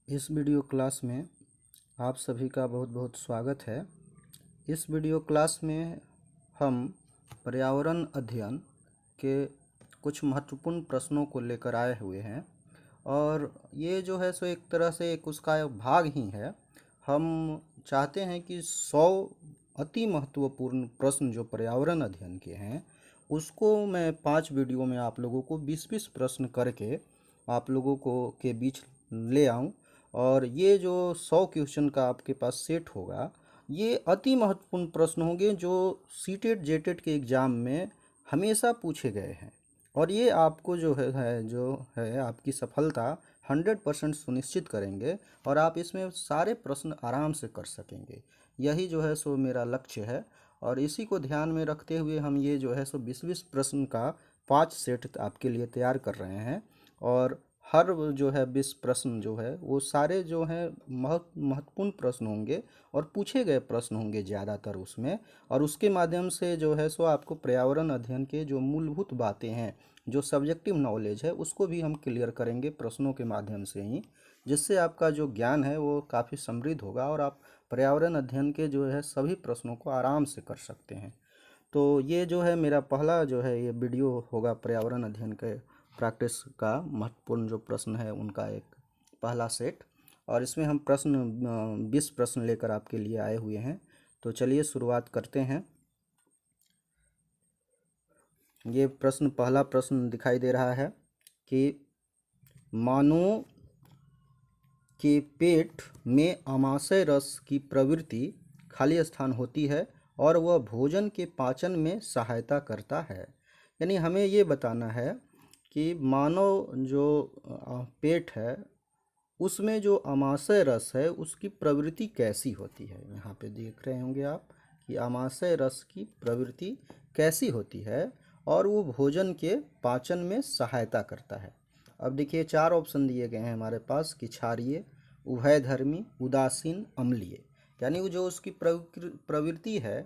इस video class में आप सभी का बहुत बहुत स्वागत है। इस वीडियो क्लास में हम पर्यावरण अध्ययन के कुछ महत्वपूर्ण प्रश्नों को लेकर आए हुए हैं और ये जो है सो एक तरह से एक उसका एक भाग ही है। हम चाहते हैं कि 100 अति महत्वपूर्ण प्रश्न जो पर्यावरण अध्ययन के हैं उसको मैं 5 वीडियो में आप लोगों को 20-20 प्रश्न करके आप लोगों को के बीच ले आऊं और ये जो 100 क्वेश्चन का आपके पास सेट होगा ये अति महत्वपूर्ण प्रश्न होंगे जो सीटेट जेटेट के एग्ज़ाम में हमेशा पूछे गए हैं और ये आपको जो है आपकी सफलता 100% सुनिश्चित करेंगे और आप इसमें सारे प्रश्न आराम से कर सकेंगे। यही जो है सो मेरा लक्ष्य है और इसी को ध्यान में रखते हुए हम ये जो है सो 20-20 प्रश्न का 5 सेट आपके लिए तैयार कर रहे हैं और हर जो है 20 प्रश्न जो है वो सारे जो हैं महत्वपूर्ण प्रश्न होंगे और पूछे गए प्रश्न होंगे ज़्यादातर उसमें और उसके माध्यम से जो है सो आपको पर्यावरण अध्ययन के जो मूलभूत बातें हैं जो सब्जेक्टिव नॉलेज है उसको भी हम क्लियर करेंगे प्रश्नों के माध्यम से ही, जिससे आपका जो ज्ञान है वो काफ़ी समृद्ध होगा और आप पर्यावरण अध्ययन के जो है सभी प्रश्नों को आराम से कर सकते हैं। तो ये जो है मेरा पहला जो है ये वीडियो होगा पर्यावरण अध्ययन के प्रैक्टिस का महत्वपूर्ण जो प्रश्न है उनका एक पहला सेट और इसमें हम प्रश्न 20 प्रश्न लेकर आपके लिए आए हुए हैं। तो चलिए शुरुआत करते हैं। ये पहला प्रश्न दिखाई दे रहा है कि मानव के पेट में आमाशय रस की प्रवृत्ति खाली स्थान होती है और वह भोजन के पाचन में सहायता करता है। यानी हमें ये बताना है कि मानव जो पेट है उसमें जो आमाशय रस है उसकी प्रवृत्ति कैसी होती है। यहाँ पे देख रहे होंगे आप कि आमाशय रस की प्रवृत्ति कैसी होती है और वो भोजन के पाचन में सहायता करता है। अब देखिए 4 ऑप्शन दिए गए हैं हमारे पास कि क्षारीय, उभयधर्मी, उदासीन, अम्लीय। यानी वो जो उसकी प्रवृत्ति है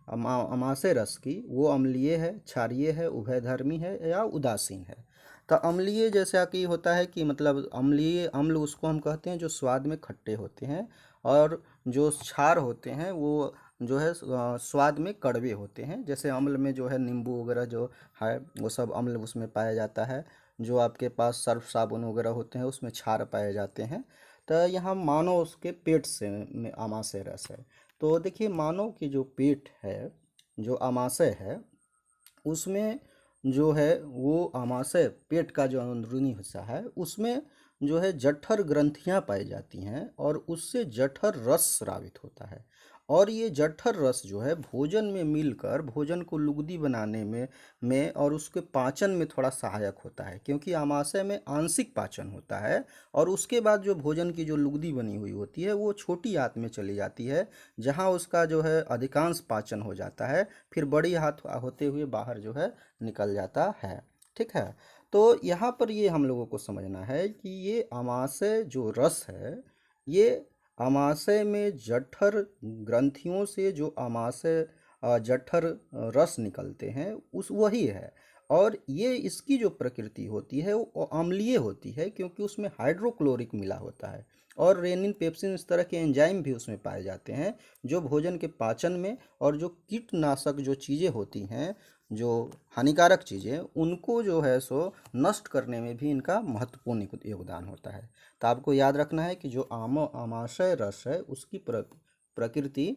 आमाशय रस की वो अम्लीय है, क्षारीय है, उभयधर्मी है या उदासीन है। तो अम्लीय जैसा कि होता है कि मतलब अम्लीय अम्ल उसको हम कहते हैं जो स्वाद में खट्टे होते हैं और जो क्षार होते हैं वो जो है स्वाद में कड़वे होते हैं। जैसे अम्ल में जो है नींबू वगैरह जो है वो सब अम्ल उसमें पाया जाता है। जो आपके पास सर्फ साबुन वगैरह होते हैं उसमें क्षार पाए जाते हैं। तो यहाँ मानव उसके पेट से में आमाशय रस है। तो देखिए मानव की जो पेट है जो आमाशय है उसमें जो है वो आमाशय पेट का जो अंदरूनी हिस्सा है उसमें जो है जठर ग्रंथियां पाई जाती हैं और उससे जठर रस स्रावित होता है और ये जठर रस जो है भोजन में मिलकर भोजन को लुगदी बनाने में और उसके पाचन में थोड़ा सहायक होता है, क्योंकि आमाशय में आंशिक पाचन होता है और उसके बाद जो भोजन की जो लुगदी बनी हुई होती है वो छोटी आंत में चली जाती है जहाँ उसका जो है अधिकांश पाचन हो जाता है, फिर बड़ी हाथ होते हुए बाहर जो है निकल जाता है। ठीक है। तो यहाँ पर ये हम लोगों को समझना है कि ये आमाशय जो रस है ये आमाशय में जठर ग्रंथियों से जो आमाशय जठर रस निकलते हैं उस वही है और ये इसकी जो प्रकृति होती है वो अम्लीय होती है क्योंकि उसमें हाइड्रोक्लोरिक मिला होता है और रेनिन पेप्सिन इस तरह के एंजाइम भी उसमें पाए जाते हैं जो भोजन के पाचन में और जो कीटनाशक जो चीज़ें होती हैं जो हानिकारक चीज़ें उनको जो है सो नष्ट करने में भी इनका महत्वपूर्ण योगदान होता है। तो आपको याद रखना है कि जो आमाशय रस है उसकी प्रकृति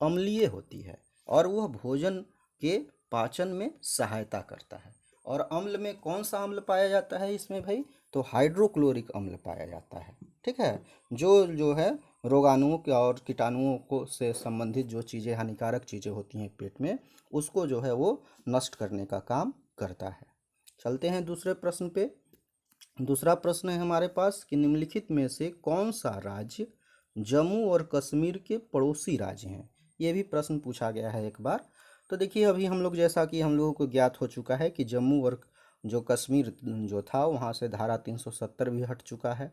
अम्लीय होती है और वह भोजन के पाचन में सहायता करता है। और अम्ल में कौन सा अम्ल पाया जाता है इसमें भाई, तो हाइड्रोक्लोरिक अम्ल पाया जाता है। ठीक है। जो है रोगाणुओं के और कीटाणुओं को से संबंधित जो चीज़ें हानिकारक चीज़ें होती हैं पेट में उसको जो है वो नष्ट करने का काम करता है। चलते हैं दूसरे प्रश्न पे। दूसरा प्रश्न है हमारे पास कि निम्नलिखित में से कौन सा राज्य जम्मू और कश्मीर के पड़ोसी राज्य हैं। ये भी प्रश्न पूछा गया है एक बार। तो देखिए अभी हम लोग जैसा कि हम लोगों को ज्ञात हो चुका है कि जम्मू और जो कश्मीर जो था वहाँ से धारा 370 भी हट चुका है।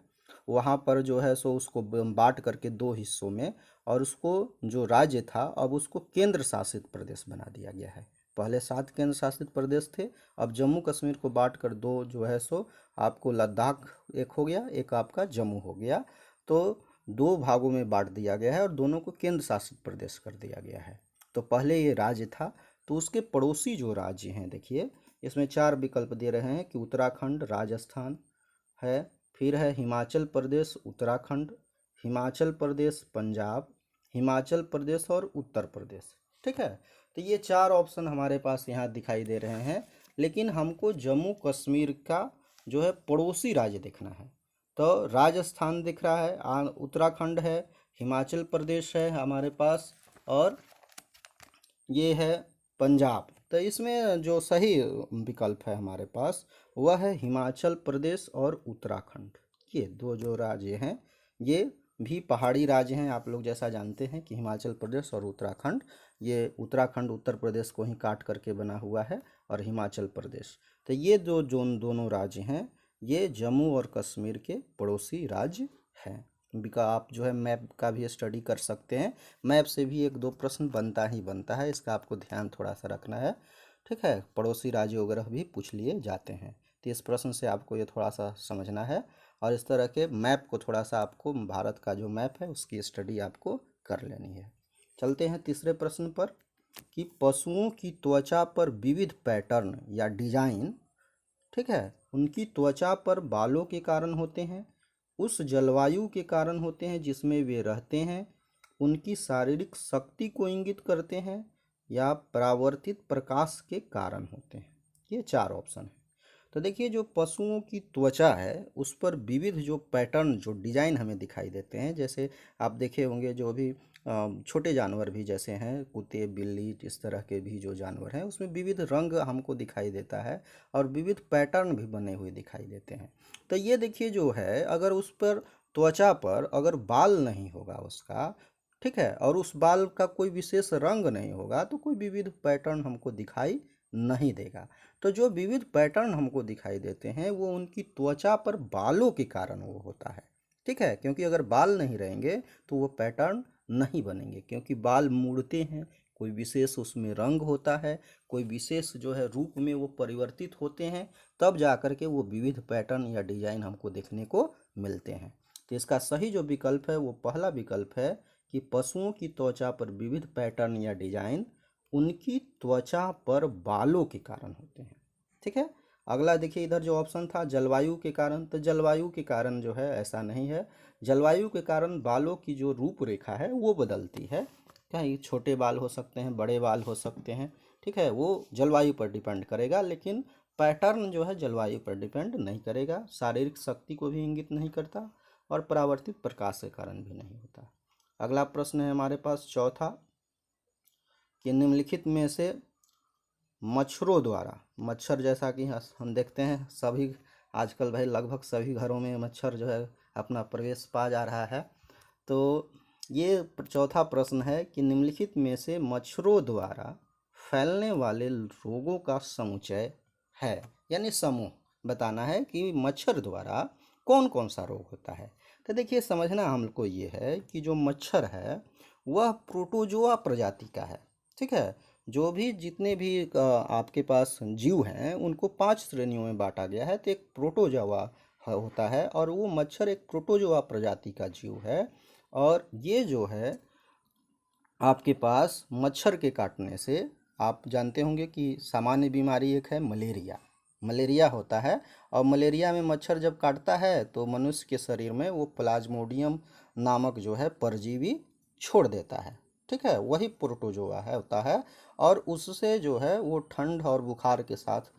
वहाँ पर जो है सो उसको बांट करके 2 हिस्सों में और उसको जो राज्य था अब उसको केंद्र शासित प्रदेश बना दिया गया है। पहले 7 केंद्र शासित प्रदेश थे, अब जम्मू कश्मीर को बांट कर 2 जो है सो आपको लद्दाख एक हो गया, एक आपका जम्मू हो गया। तो दो भागों में बांट दिया गया है और दोनों को केंद्र शासित प्रदेश कर दिया गया है। तो पहले ये राज्य था, तो उसके पड़ोसी जो राज्य हैं, देखिए इसमें 4 विकल्प दे रहे हैं कि उत्तराखंड, राजस्थान है, फिर है हिमाचल प्रदेश, उत्तराखंड, हिमाचल प्रदेश, पंजाब, हिमाचल प्रदेश और उत्तर प्रदेश। ठीक है, तो ये 4 ऑप्शन हमारे पास यहाँ दिखाई दे रहे हैं, लेकिन हमको जम्मू कश्मीर का जो है पड़ोसी राज्य देखना है। तो राजस्थान दिख रहा है, उत्तराखंड है, हिमाचल प्रदेश है हमारे पास, और ये है पंजाब। तो इसमें जो सही विकल्प है हमारे पास वह है हिमाचल प्रदेश और उत्तराखंड। ये दो जो राज्य हैं ये भी पहाड़ी राज्य हैं। आप लोग जैसा जानते हैं कि हिमाचल प्रदेश और उत्तराखंड, ये उत्तराखंड उत्तर प्रदेश को ही काट करके बना हुआ है, और हिमाचल प्रदेश, तो ये जो दोनों राज्य हैं ये जम्मू और कश्मीर के पड़ोसी राज्य हैं। आप जो है मैप का भी स्टडी कर सकते हैं, मैप से भी 1-2 प्रश्न बनता ही बनता है, इसका आपको ध्यान थोड़ा सा रखना है। ठीक है, पड़ोसी राज्य वगैरह भी पूछ लिए जाते हैं, तो इस प्रश्न से आपको ये थोड़ा सा समझना है, और इस तरह के मैप को थोड़ा सा आपको, भारत का जो मैप है उसकी स्टडी आपको कर लेनी है। चलते हैं तीसरे प्रश्न पर कि पशुओं की त्वचा पर विविध पैटर्न या डिजाइन, ठीक है, उनकी त्वचा पर बालों के कारण होते हैं, उस जलवायु के कारण होते हैं जिसमें वे रहते हैं, उनकी शारीरिक शक्ति को इंगित करते हैं, या परावर्तित प्रकाश के कारण होते हैं। ये 4 ऑप्शन है। तो देखिए जो पशुओं की त्वचा है उस पर विविध जो पैटर्न, जो डिजाइन हमें दिखाई देते हैं, जैसे आप देखे होंगे जो भी छोटे जानवर भी जैसे हैं कुत्ते, बिल्ली, इस तरह के भी जो जानवर हैं उसमें विविध रंग हमको दिखाई देता है और विविध पैटर्न भी बने हुए दिखाई देते हैं। तो ये देखिए जो है, अगर उस पर त्वचा पर अगर बाल नहीं होगा उसका, ठीक है, और उस बाल का कोई विशेष रंग नहीं होगा, तो कोई विविध पैटर्न हमको दिखाई नहीं देगा। तो जो विविध पैटर्न हमको दिखाई देते हैं वो उनकी त्वचा पर बालों के कारण वो होता है। ठीक है, क्योंकि अगर बाल नहीं रहेंगे तो वो पैटर्न नहीं बनेंगे, क्योंकि बाल मुड़ते हैं, कोई विशेष उसमें रंग होता है, कोई विशेष जो है रूप में वो परिवर्तित होते हैं, तब जा कर के वो विविध पैटर्न या डिजाइन हमको देखने को मिलते हैं। तो इसका सही जो विकल्प है वो पहला विकल्प है कि पशुओं की त्वचा पर विविध पैटर्न या डिजाइन उनकी त्वचा पर बालों के कारण होते हैं। ठीक है, अगला देखिए इधर जो ऑप्शन था जलवायु के कारण, तो जलवायु के कारण जो है ऐसा नहीं है। जलवायु के कारण बालों की जो रूपरेखा है वो बदलती है, कहीं छोटे बाल हो सकते हैं, बड़े बाल हो सकते हैं। ठीक है, वो जलवायु पर डिपेंड करेगा, लेकिन पैटर्न जो है जलवायु पर डिपेंड नहीं करेगा, शारीरिक शक्ति को भी इंगित नहीं करता, और परावर्तित प्रकाश के कारण भी नहीं होता। अगला प्रश्न है हमारे पास चौथा कि निम्नलिखित में से मच्छरों द्वारा, मच्छर जैसा कि हम देखते हैं सभी आजकल भाई लगभग सभी घरों में मच्छर जो है अपना प्रवेश पा जा रहा है, तो ये चौथा प्रश्न है कि निम्नलिखित में से मच्छरों द्वारा फैलने वाले रोगों का समुच्चय है, यानी समूह बताना है कि मच्छर द्वारा कौन कौन सा रोग होता है। तो देखिए समझना हमको ये है कि जो मच्छर है वह प्रोटोजोआ प्रजाति का है। ठीक है, जो भी जितने भी आपके पास जीव हैं उनको 5 श्रेणियों में बांटा गया है। तो एक प्रोटोजोआ होता है, और वो मच्छर एक प्रोटोजोआ प्रजाति का जीव है, और ये जो है आपके पास मच्छर के काटने से, आप जानते होंगे कि सामान्य बीमारी एक है मलेरिया, मलेरिया होता है, और मलेरिया में मच्छर जब काटता है तो मनुष्य के शरीर में वो प्लाज्मोडियम नामक जो है परजीवी छोड़ देता है। ठीक है, वही प्रोटोजोआ है होता है, और उससे जो है वो ठंड और बुखार के साथ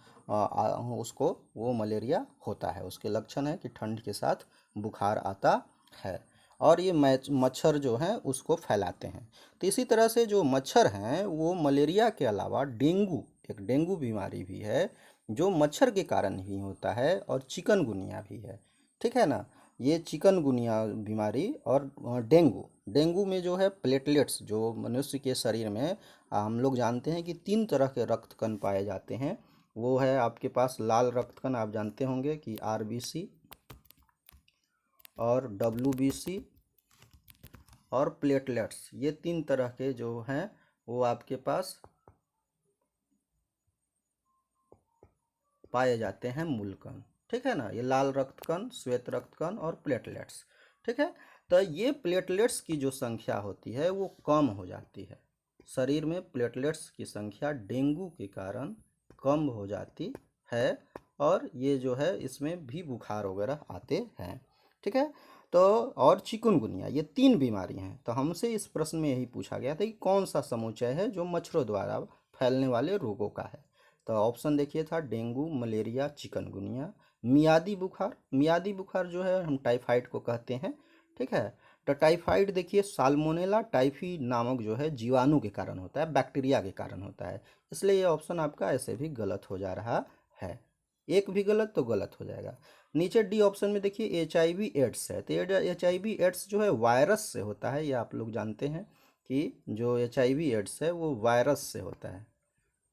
उसको वो मलेरिया होता है। उसके लक्षण है कि ठंड के साथ बुखार आता है, और ये मच्छर जो हैं उसको फैलाते हैं। तो इसी तरह से जो मच्छर हैं वो मलेरिया के अलावा डेंगू, एक डेंगू बीमारी भी है जो मच्छर के कारण ही होता है, और चिकनगुनिया भी है। ठीक है ना, ये चिकनगुनिया बीमारी और डेंगू, डेंगू में जो है प्लेटलेट्स, जो मनुष्य के शरीर में हम लोग जानते हैं कि 3 तरह के रक्त कण पाए जाते हैं। वो है आपके पास लाल रक्त कण, आप जानते होंगे कि आरबीसी और डब्ल्यूबीसी और प्लेटलेट्स, ये 3 तरह के जो हैं वो आपके पास पाए जाते हैं मूल कण। ठीक है ना, ये लाल रक्त कण, श्वेत रक्त कण और प्लेटलेट्स। ठीक है। तो ये प्लेटलेट्स की जो संख्या होती है वो कम हो जाती है, शरीर में प्लेटलेट्स की संख्या डेंगू के कारण कम हो जाती है, और ये जो है इसमें भी बुखार वगैरह आते हैं। ठीक है। तो और चिकुनगुनिया, ये 3 बीमारी हैं। तो हमसे इस प्रश्न में यही पूछा गया था कि कौन सा समुच्चय है जो मच्छरों द्वारा फैलने वाले रोगों का है। तो ऑप्शन देखिए था डेंगू, मलेरिया, चिकनगुनिया। मियादी बुखार जो है हम टाइफाइड को कहते हैं। ठीक है। तो टाइफाइड देखिए साल्मोनेला टाइफी नामक जो है जीवाणु के कारण होता है, बैक्टीरिया के कारण होता है, इसलिए ये ऑप्शन आपका ऐसे भी गलत हो जा रहा है। एक भी गलत तो गलत हो जाएगा। नीचे डी ऑप्शन में देखिए HIV एड्स है। तो HIV एड्स जो है वायरस से होता है, ये आप लोग जानते हैं कि जो HIV एड्स है वो वायरस से होता है।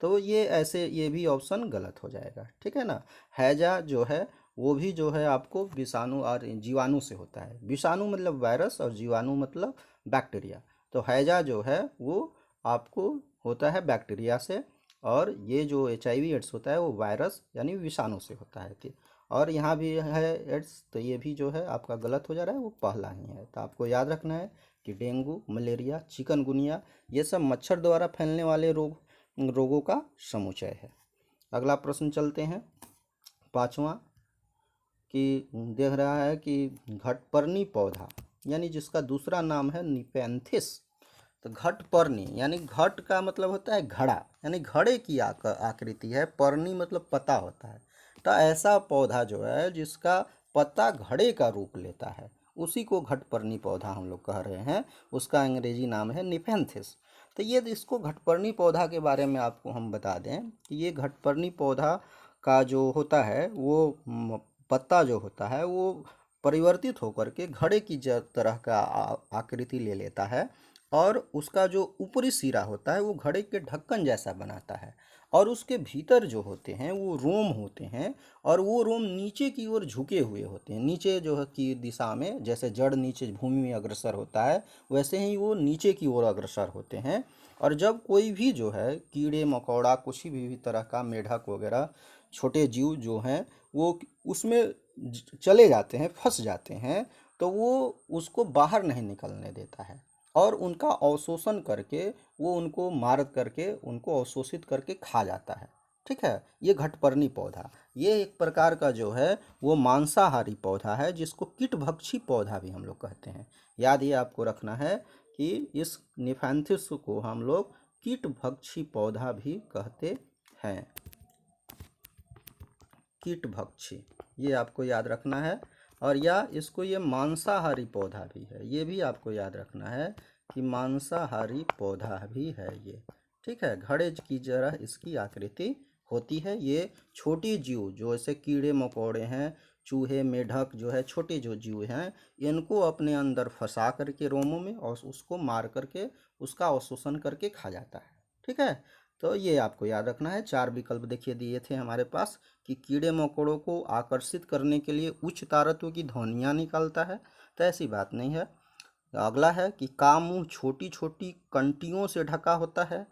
तो ये ऐसे ये भी ऑप्शन गलत हो जाएगा। ठीक है ना। हैजा जो है वो भी जो है आपको विषाणु और जीवाणु से होता है। विषाणु मतलब वायरस और जीवाणु मतलब बैक्टीरिया। तो हैजा जो है वो आपको होता है बैक्टीरिया से, और ये जो HIV एड्स होता है वो वायरस यानी विषाणु से होता है। ठीक। और यहाँ भी है एड्स, तो ये भी जो है आपका गलत हो जा रहा है, वो पहला ही है। तो आपको याद रखना है कि डेंगू, मलेरिया, चिकनगुनिया ये सब मच्छर द्वारा फैलने वाले रोगों का समुच्चय है। अगला प्रश्न चलते हैं, पांचवा, कि देख रहा है कि घटपर्णी पौधा यानी जिसका दूसरा नाम है निपेंथिस। तो घटपर्णी यानी घट का मतलब होता है घड़ा, यानी घड़े की आकृति है, पर्णी मतलब पत्ता होता है। तो ऐसा पौधा जो है जिसका पत्ता घड़े का रूप लेता है उसी को घटपर्णी पौधा हम लोग कह रहे हैं, उसका अंग्रेजी नाम है निपेंथिस। तो ये इसको घटपर्णी पौधा के बारे में आपको हम बता दें कि ये घटपर्णी पौधा का जो होता है वो पत्ता जो होता है वो परिवर्तित होकर के घड़े की तरह का आकृति ले लेता है, और उसका जो ऊपरी सिरा होता है वो घड़े के ढक्कन जैसा बनाता है, और उसके भीतर जो होते हैं वो रोम होते हैं, और वो रोम नीचे की ओर झुके हुए होते हैं, नीचे जो है की दिशा में, जैसे जड़ नीचे भूमि में अग्रसर होता है वैसे ही वो नीचे की ओर अग्रसर होते हैं। और जब कोई भी जो है कीड़े मकोड़ा कुछ भी तरह का मेढक वगैरह छोटे जीव जो हैं वो उसमें चले जाते हैं, फंस जाते हैं, तो वो उसको बाहर नहीं निकलने देता है, और उनका अवशोषण करके वो उनको मार करके उनको अवशोषित करके खा जाता है। ठीक है। ये घटपर्णी पौधा ये एक प्रकार का जो है वो मांसाहारी पौधा है, जिसको कीटभक्षी पौधा भी हम लोग कहते हैं। याद ये आपको रखना है कि इस निफेंथिस को हम लोग कीटभक्षी पौधा भी कहते हैं। कीटभक्षी ये आपको याद रखना है। और या इसको ये मांसाहारी पौधा भी है, ये भी आपको याद रखना है कि मांसाहारी पौधा भी है ये। ठीक है। घड़े की तरह इसकी आकृति होती है। ये छोटी जीव जो ऐसे कीड़े मकोड़े हैं, चूहे मेढक जो है छोटे जो जीव हैं, इनको अपने अंदर फंसा करके रोमों में और उसको मार करके उसका अवशोषण करके खा जाता है। ठीक है। तो ये आपको याद रखना है। 4 विकल्प देखिए दिए थे हमारे पास कि कीड़े मकोड़ों को आकर्षित करने के लिए उच्च तारत्व की ध्वनियाँ निकालता है, तो ऐसी बात नहीं है। अगला है कि कामुंह छोटी छोटी कंटियों से ढका होता है,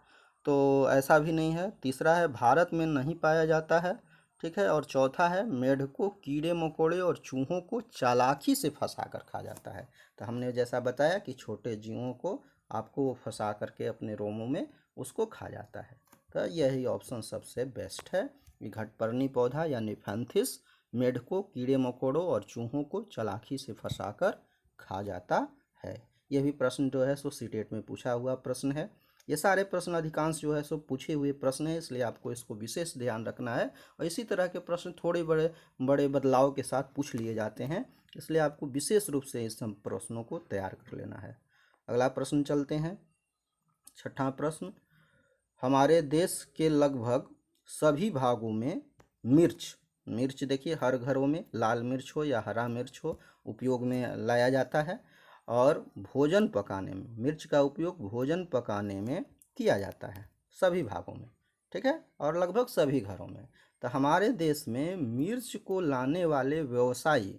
तो ऐसा भी नहीं है। तीसरा है भारत में नहीं पाया जाता है। ठीक है। और चौथा है मेढकों, कीड़े मकोड़े और चूहों को चालाकी से फंसा कर खा जाता है। तो हमने जैसा बताया कि छोटे जीवों को आपको वो फंसा करके अपने रोमों में उसको खा जाता है। तो यही ऑप्शन सबसे बेस्ट है कि घटपर्णी पौधा या निफेंथिस मेढकों, कीड़े मकोड़ों और चूहों को चालाकी से फंसाकर खा जाता है। यह भी प्रश्न जो है सो सीटेट में पूछा हुआ प्रश्न है। ये सारे प्रश्न अधिकांश जो है सो पूछे हुए प्रश्न है, इसलिए आपको इसको विशेष ध्यान रखना है। और इसी तरह के प्रश्न थोड़े बड़े बड़े बदलाव के साथ पूछ लिए जाते हैं, इसलिए आपको विशेष रूप से इस सब प्रश्नों को तैयार कर लेना है। अगला प्रश्न चलते हैं, छठा प्रश्न। हमारे देश के लगभग सभी भागों में मिर्च मिर्च देखिए हर घरों में लाल मिर्च हो या हरा मिर्च हो उपयोग में लाया जाता है, और भोजन पकाने में मिर्च का उपयोग भोजन पकाने में किया जाता है सभी भागों में। ठीक है। और लगभग सभी घरों में। तो हमारे देश में मिर्च को लाने वाले व्यवसायी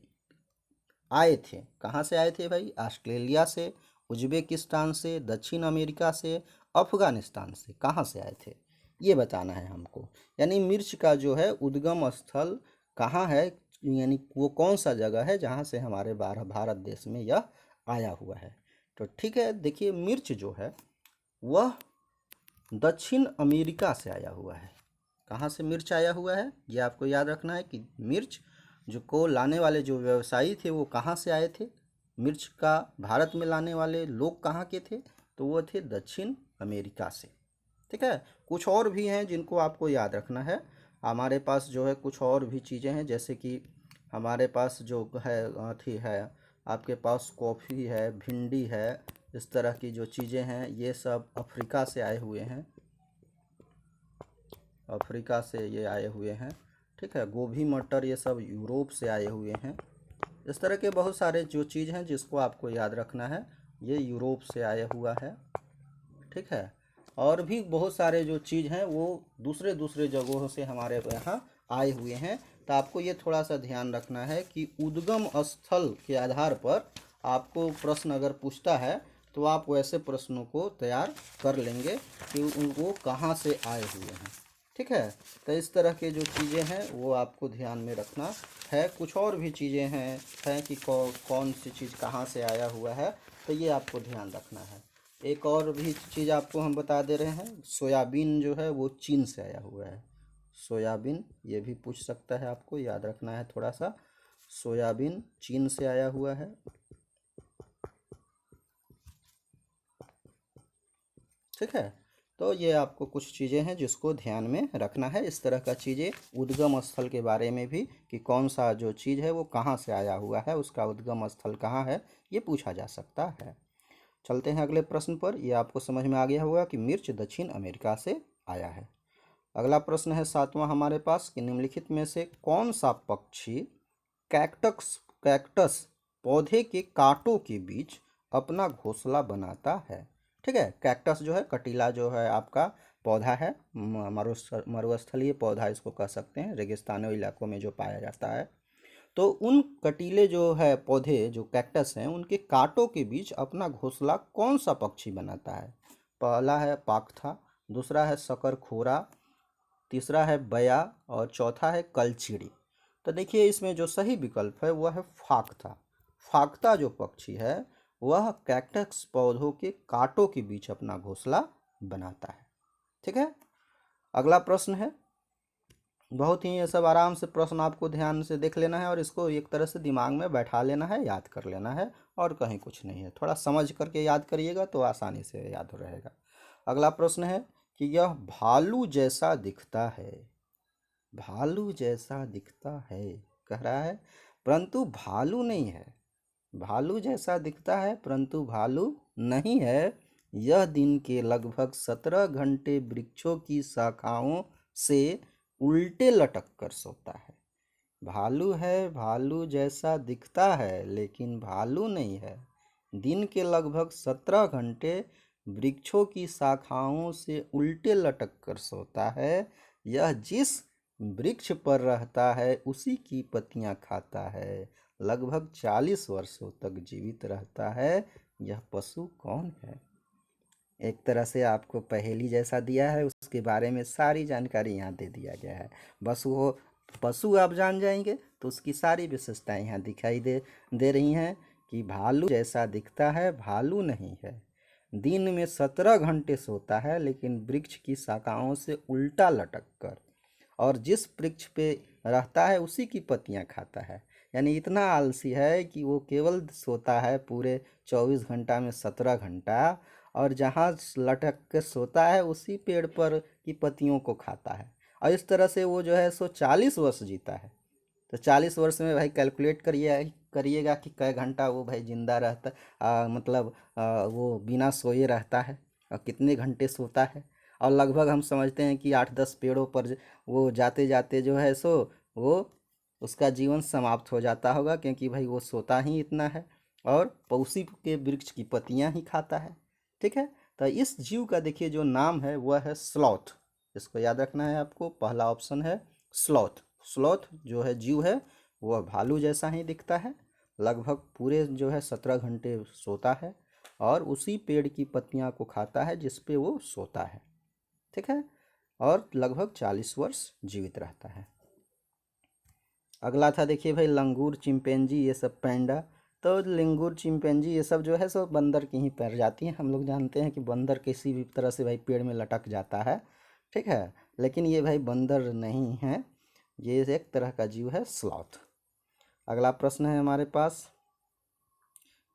आए थे, कहाँ से आए थे भाई? ऑस्ट्रेलिया से, उज्बेकिस्तान से, दक्षिण अमेरिका से, अफगानिस्तान से। कहाँ से आए थे ये बताना है हमको। यानी मिर्च का जो है उद्गम स्थल कहाँ है, यानी वो कौन सा जगह है जहाँ से हमारे भारत देश में यह आया हुआ है। तो ठीक है, देखिए मिर्च जो है वह दक्षिण अमेरिका से आया हुआ है। कहाँ से मिर्च आया हुआ है ये आपको याद रखना है कि मिर्च जो को लाने वाले जो व्यवसायी थे वो कहाँ से आए थे, मिर्च का भारत में लाने वाले लोग कहाँ के थे, तो वो थे दक्षिण अमेरिका से। ठीक है, कुछ और भी हैं जिनको आपको याद रखना है। हमारे पास जो है कुछ और भी चीज़ें हैं, जैसे कि हमारे पास जो है अथी है, आपके पास कॉफ़ी है, भिंडी है, इस तरह की जो चीज़ें हैं ये सब अफ्रीका से आए हुए हैं, अफ्रीका से ये आए हुए हैं। ठीक है, गोभी मटर ये सब यूरोप से आए हुए हैं। इस तरह के बहुत सारे जो चीज़ हैं जिसको आपको याद रखना है, ये यूरोप से आया हुआ है। ठीक है, और भी बहुत सारे जो चीज़ हैं वो दूसरे दूसरे जगहों से हमारे यहाँ आए हुए हैं। तो आपको ये थोड़ा सा ध्यान रखना है कि उद्गम स्थल के आधार पर आपको प्रश्न अगर पूछता है तो आप वैसे प्रश्नों को तैयार कर लेंगे कि वो कहाँ से आए हुए हैं। ठीक है, तो इस तरह के जो चीज़ें हैं वो आपको ध्यान में रखना है। कुछ और भी चीज़ें हैं कि कौन सी चीज़ कहाँ से आया हुआ है, तो ये आपको ध्यान रखना है। एक और भी चीज़ आपको हम बता दे रहे हैं, सोयाबीन जो है वो चीन से आया हुआ है। सोयाबीन ये भी पूछ सकता है, आपको याद रखना है थोड़ा सा। सोयाबीन चीन से आया हुआ है। ठीक है, तो ये आपको कुछ चीज़ें हैं जिसको ध्यान में रखना है। इस तरह का चीज़ें उद्गम स्थल के बारे में भी कि कौन सा जो चीज़ है वो कहाँ से आया हुआ है, उसका उद्गम स्थल कहाँ है, ये पूछा जा सकता है। चलते हैं अगले प्रश्न पर। यह आपको समझ में आ गया होगा कि मिर्च दक्षिण अमेरिका से आया है। अगला प्रश्न है सातवां हमारे पास कि निम्नलिखित में से कौन सा पक्षी कैक्टस कैक्टस पौधे के कांटों के बीच अपना घोंसला बनाता है। ठीक है, कैक्टस जो है कटीला जो है आपका पौधा है, मरुस्थलीय पौधा इसको कह सकते हैं, रेगिस्तानी इलाकों में जो पाया जाता है। तो उन कटीले जो है पौधे जो कैक्टस हैं उनके कांटों के बीच अपना घोंसला कौन सा पक्षी बनाता है। पहला है पाकथा, दूसरा है शकरखोरा, तीसरा है बया और चौथा है कलचिड़ी। तो देखिए इसमें जो सही विकल्प है वह है फाख्ता। फाख्ता जो पक्षी है वह कैक्टस पौधों के कांटों के बीच अपना घोंसला बनाता है। ठीक है, अगला प्रश्न है, बहुत ही ये सब आराम से प्रश्न आपको ध्यान से देख लेना है और इसको एक तरह से दिमाग में बैठा लेना है, याद कर लेना है, और कहीं कुछ नहीं है। थोड़ा समझ करके याद करिएगा तो आसानी से याद हो रहेगा। अगला प्रश्न है कि यह भालू जैसा दिखता है, भालू जैसा दिखता है कह रहा है, परंतु भालू नहीं है। भालू जैसा दिखता है परंतु भालू नहीं है। यह दिन के लगभग 17 घंटे वृक्षों की शाखाओं से उल्टे लटक कर सोता है। भालू है, भालू जैसा दिखता है लेकिन भालू नहीं है। दिन के लगभग 17 घंटे वृक्षों की शाखाओं से उल्टे लटक कर सोता है। यह जिस वृक्ष पर रहता है उसी की पत्तियां खाता है। लगभग 40 वर्षों तक जीवित रहता है। यह पशु कौन है। एक तरह से आपको पहेली जैसा दिया है, उसके बारे में सारी जानकारी यहाँ दे दिया गया है। बस वो पशु आप जान जाएंगे तो उसकी सारी विशेषताएं यहाँ दिखाई दे रही हैं कि भालू जैसा दिखता है, भालू नहीं है। दिन में 17 घंटे सोता है लेकिन वृक्ष की शाखाओं से उल्टा लटक कर, और जिस वृक्ष पे रहता है उसी की पत्तियां खाता है। यानी इतना आलसी है कि वो केवल सोता है पूरे 24 घंटा में 17 घंटा, और जहाँ लटक के सोता है उसी पेड़ पर की पत्तियों को खाता है। और इस तरह से वो जो है सो 40 वर्ष जीता है। तो 40 वर्ष में भाई कैलकुलेट करिएगा कि कै घंटा वो भाई जिंदा रहता, मतलब वो बिना सोए रहता है, और कितने घंटे सोता है। और लगभग हम समझते हैं कि 8-10 पेड़ों पर वो जाते जाते जो है सो वो उसका जीवन समाप्त हो जाता होगा, क्योंकि भाई वो सोता ही इतना है और उसी के वृक्ष की पत्तियां ही खाता है। ठीक है, तो इस जीव का देखिए जो नाम है वह है स्लॉथ। इसको याद रखना है आपको, पहला ऑप्शन है स्लॉथ। स्लॉथ जो है जीव है वह भालू जैसा ही दिखता है, लगभग पूरे जो है 17 घंटे सोता है और उसी पेड़ की पत्तियां को खाता है जिस पे वो सोता है। ठीक है, और लगभग 40 वर्ष जीवित रहता है। अगला था देखिए भाई लंगूर, चिंपैंजी, ये सब पैंडा। तो लंगूर, चिंपैंजी ये सब जो है सो बंदर की ही प्रजाति हैं। हम लोग जानते हैं कि बंदर किसी भी तरह से भाई पेड़ में लटक जाता है, ठीक है। लेकिन ये भाई बंदर नहीं है, ये एक तरह का जीव है, स्लॉथ। अगला प्रश्न है हमारे पास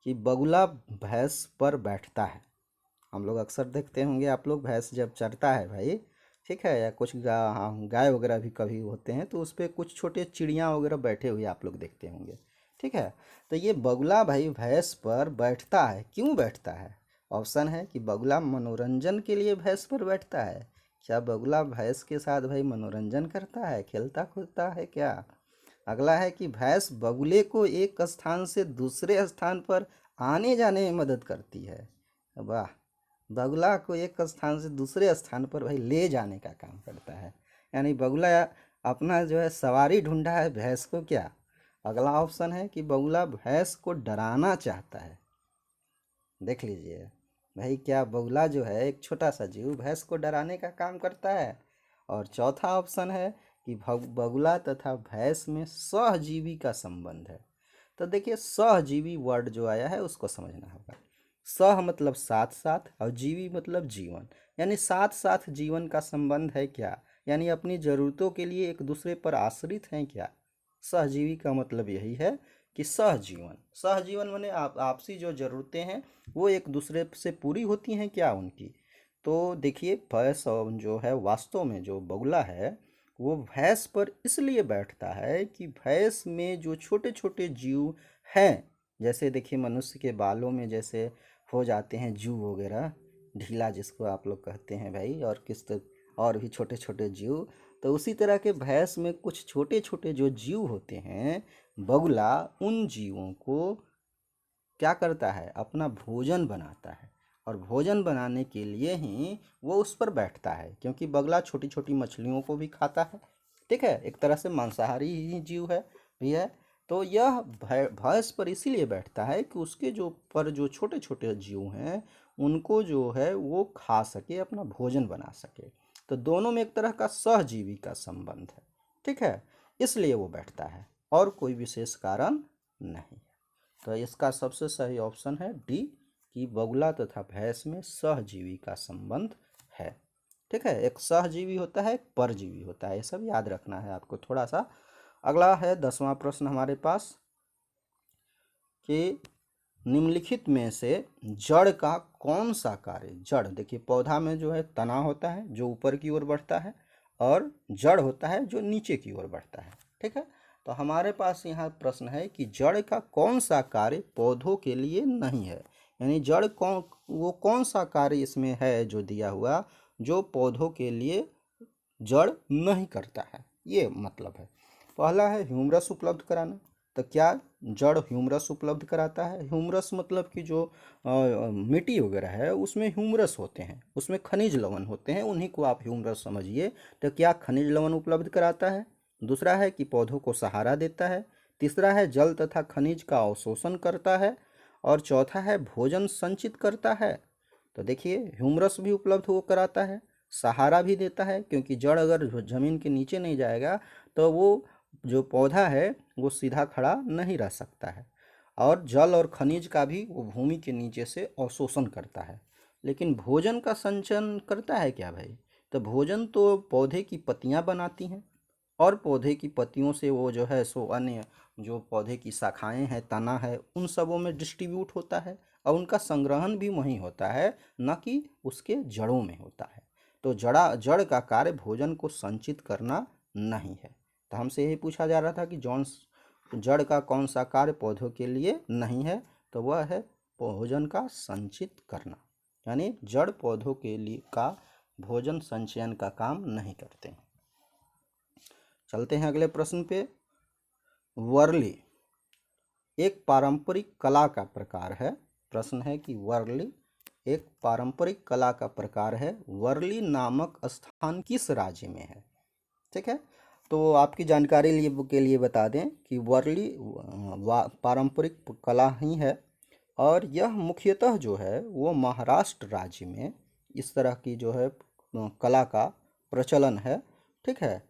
कि बगुला भैंस पर बैठता है। हम लोग अक्सर देखते होंगे, आप लोग, भैंस जब चरता है भाई, ठीक है, या कुछ गाय वगैरह भी कभी होते हैं तो उस पर कुछ छोटे चिड़िया वगैरह बैठे हुए आप लोग देखते होंगे, ठीक है। तो ये बगुला भाई भैंस पर बैठता है, क्यों बैठता है? ऑप्शन है कि बगुला मनोरंजन के लिए भैंस पर बैठता है। क्या बगुला भैंस के साथ भाई मनोरंजन करता है, खेलता कूदता है क्या? अगला है कि भैंस बगुले को एक स्थान से दूसरे स्थान पर आने जाने में मदद करती है। वाह, बगुला को एक स्थान से दूसरे स्थान पर भाई ले जाने का काम करता है। यानी बगुला अपना जो है सवारी ढूंढा है भैंस को क्या? अगला ऑप्शन है कि बगुला भैंस को डराना चाहता है। देख लीजिए भाई, क्या बगुला जो है एक छोटा सा जीव भैंस को डराने का काम करता है? और चौथा ऑप्शन है कि बगुला तथा भैंस में सहजीवी का संबंध है। तो देखिए, सहजीवी वर्ड जो आया है उसको समझना होगा। सह मतलब साथ साथ, और जीवी मतलब जीवन, यानी साथ साथ जीवन का संबंध है क्या? यानी अपनी ज़रूरतों के लिए एक दूसरे पर आश्रित हैं क्या? सहजीवी का मतलब यही है कि सहजीवन। सहजीवन माने आपसी जो ज़रूरतें हैं वो एक दूसरे से पूरी होती हैं क्या उनकी? तो देखिए, भैंस जो है वास्तव में जो बगुला है वो भैंस पर इसलिए बैठता है कि भैंस में जो छोटे छोटे जीव हैं, जैसे देखिए मनुष्य के बालों में जैसे हो जाते हैं जू वगैरह, ढीला जिसको आप लोग कहते हैं भाई, और और भी छोटे छोटे जीव, तो उसी तरह के भैंस में कुछ छोटे छोटे जो जीव होते हैं, बगुला उन जीवों को क्या करता है, अपना भोजन बनाता है। और भोजन बनाने के लिए ही वो उस पर बैठता है, क्योंकि बगुला छोटी छोटी मछलियों को भी खाता है, ठीक है, एक तरह से मांसाहारी ही जीव है भी है। तो यह भैंस पर इसीलिए बैठता है कि उसके जो छोटे छोटे जीव हैं उनको जो है वो खा सके, अपना भोजन बना सके। तो दोनों में एक तरह का सहजीवी का संबंध है, ठीक है, इसलिए वो बैठता है, और कोई विशेष कारण नहीं। तो इसका सबसे सही ऑप्शन है डी, कि बगुला तथा भैंस में सहजीवी का संबंध है, ठीक है। एक सहजीवी होता है, एक परजीवी होता है, ये सब याद रखना है आपको थोड़ा सा। अगला है 10वां प्रश्न हमारे पास कि निम्नलिखित में से जड़ का कौन सा कार्य, जड़ देखिए पौधा में जो है तना होता है जो ऊपर की ओर बढ़ता है, और जड़ होता है जो नीचे की ओर बढ़ता है, ठीक है। तो हमारे पास यहाँ प्रश्न है कि जड़ का कौन सा कार्य पौधों के लिए नहीं है। यानी जड़ कौन सा कार्य इसमें है जो दिया हुआ, जो पौधों के लिए जड़ नहीं करता है, ये मतलब है। पहला है ह्यूमरस उपलब्ध कराना। तो क्या जड़ ह्यूमरस उपलब्ध कराता है? ह्यूमरस मतलब कि जो मिट्टी वगैरह है उसमें ह्यूमरस होते हैं, उसमें खनिज लवण होते हैं, उन्हीं को आप ह्यूमरस समझिए। तो क्या खनिज लवण उपलब्ध कराता है? दूसरा है कि पौधों को सहारा देता है। तीसरा है जल तथा खनिज का अवशोषण करता है। और चौथा है भोजन संचित करता है। तो देखिए, ह्यूमरस भी उपलब्ध वो कराता है, सहारा भी देता है, क्योंकि जड़ अगर ज़मीन के नीचे नहीं जाएगा तो वो जो पौधा है वो सीधा खड़ा नहीं रह सकता है। और जल और खनिज का भी वो भूमि के नीचे से अवशोषण करता है। लेकिन भोजन का संचयन करता है क्या भाई? तो भोजन तो पौधे की पत्तियां बनाती हैं, और पौधे की पत्तियों से वो जो है सो अन्य जो पौधे की शाखाएं हैं, तना है, उन सबों में डिस्ट्रीब्यूट होता है, और उनका संग्रहण भी वहीं होता है, न कि उसके जड़ों में होता है। तो जड़ का कार्य भोजन को संचित करना नहीं है। तो हमसे यही पूछा जा रहा था कि जड़ का कौन सा कार्य पौधों के लिए नहीं है? तो वह है भोजन का संचित करना। यानी जड़ पौधों के लिए का भोजन संचयन का काम नहीं करते हैं। चलते हैं अगले प्रश्न पे। वर्ली एक पारंपरिक कला का प्रकार है। प्रश्न है कि वर्ली एक पारंपरिक कला का प्रकार है। वर्ली नामक स्थान किस राज्य में है? ठीक है, तो आपकी जानकारी के लिए बता दें कि वर्ली पारंपरिक कला ही है, और यह मुख्यतः जो है वो महाराष्ट्र राज्य में इस तरह की जो है कला का प्रचलन है, ठीक है।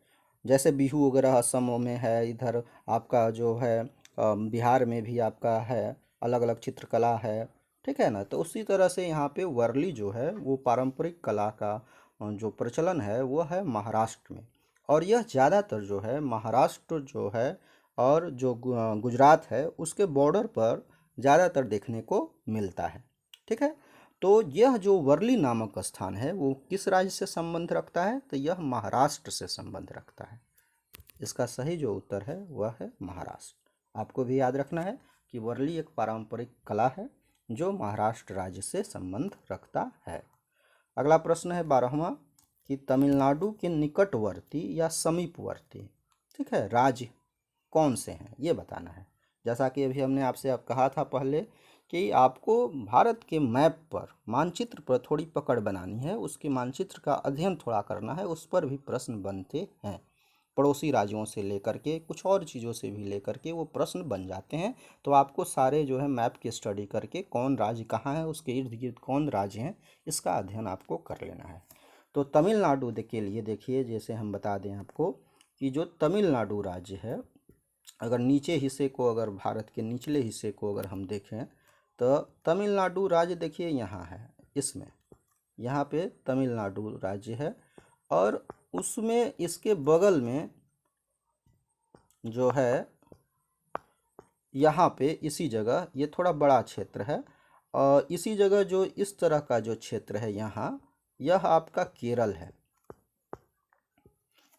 जैसे बिहू वगैरह असम में है, इधर आपका जो है बिहार में भी आपका है, अलग अलग चित्रकला है, ठीक है ना। तो उसी तरह से यहाँ पे वर्ली जो है वो पारंपरिक कला का जो प्रचलन है वो है महाराष्ट्र में। और यह ज़्यादातर जो है महाराष्ट्र जो है और जो गुजरात है उसके बॉर्डर पर ज़्यादातर देखने को मिलता है, ठीक है। तो यह जो वर्ली नामक स्थान है वो किस राज्य से संबंध रखता है, तो यह महाराष्ट्र से संबंध रखता है। इसका सही जो उत्तर है वह है महाराष्ट्र। आपको भी याद रखना है कि वर्ली एक पारंपरिक कला है जो महाराष्ट्र राज्य से संबंध रखता है। अगला प्रश्न है 12वां कि तमिलनाडु के निकटवर्ती या समीपवर्ती, ठीक है, राज्य कौन से हैं ये बताना है। जैसा कि अभी हमने आपसे कहा था पहले कि आपको भारत के मैप पर, मानचित्र पर थोड़ी पकड़ बनानी है, उसके मानचित्र का अध्ययन थोड़ा करना है, उस पर भी प्रश्न बनते हैं। पड़ोसी राज्यों से लेकर के कुछ और चीज़ों से भी लेकर के वो प्रश्न बन जाते हैं। तो आपको सारे जो है मैप की स्टडी करके कौन राज्य कहाँ है, उसके इर्द गिर्द कौन राज्य हैं, इसका अध्ययन आपको कर लेना है। तो तमिलनाडु के लिए देखिए, जैसे हम बता दें आपको कि जो तमिलनाडु राज्य है, अगर नीचे हिस्से को, अगर भारत के निचले हिस्से को अगर हम देखें तो तमिलनाडु राज्य देखिए यहाँ है, इसमें यहाँ पे तमिलनाडु राज्य है। और उसमें इसके बगल में जो है यहाँ पे इसी जगह ये थोड़ा बड़ा क्षेत्र है, और इसी जगह जो इस तरह का जो क्षेत्र है यहाँ, यह आपका केरल है।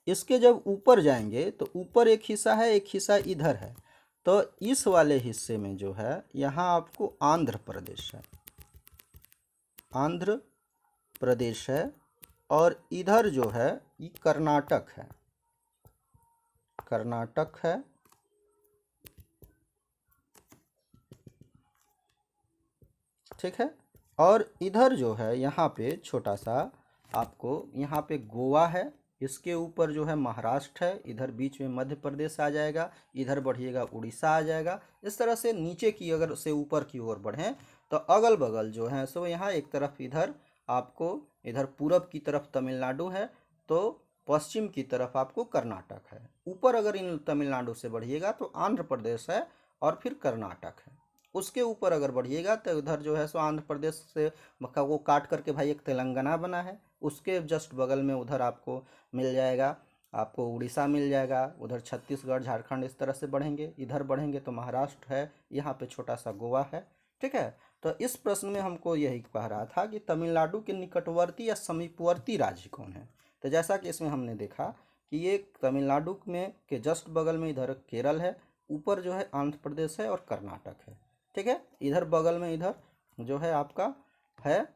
इसके जब ऊपर जाएंगे तो ऊपर एक हिस्सा है, एक हिस्सा इधर है। तो इस वाले हिस्से में जो है यहाँ आपको आंध्र प्रदेश है, आंध्र प्रदेश है। और इधर जो है ये कर्नाटक है, कर्नाटक है। ठीक है। और इधर जो है यहाँ पे छोटा सा आपको यहाँ पे गोवा है, इसके ऊपर जो है महाराष्ट्र है, इधर बीच में मध्य प्रदेश आ जाएगा, इधर बढ़िएगा उड़ीसा आ जाएगा। इस तरह से नीचे की अगर से ऊपर की ओर बढ़ें तो अगल बगल जो है सो यहाँ एक तरफ इधर आपको, इधर पूरब की तरफ तमिलनाडु है, तो पश्चिम की तरफ आपको कर्नाटक है। ऊपर अगर इन तमिलनाडु से बढ़िएगा तो आंध्र प्रदेश है और फिर कर्नाटक है। उसके ऊपर अगर बढ़िएगा तो उधर जो है सो आंध्र प्रदेश से वो काट करके भाई एक तेलंगाना बना है, उसके जस्ट बगल में उधर आपको मिल जाएगा, आपको उड़ीसा मिल जाएगा, उधर छत्तीसगढ़ झारखंड, इस तरह से बढ़ेंगे, इधर बढ़ेंगे तो महाराष्ट्र है, यहाँ पे छोटा सा गोवा है। ठीक है। तो इस प्रश्न में हमको यही कह रहा था कि तमिलनाडु के निकटवर्ती या समीपवर्ती राज्य कौन है। तो जैसा कि इसमें हमने देखा कि ये तमिलनाडु में के जस्ट बगल में इधर केरल है, ऊपर जो है आंध्र प्रदेश है और कर्नाटक है। ठीक है। इधर बगल में इधर जो है आपका है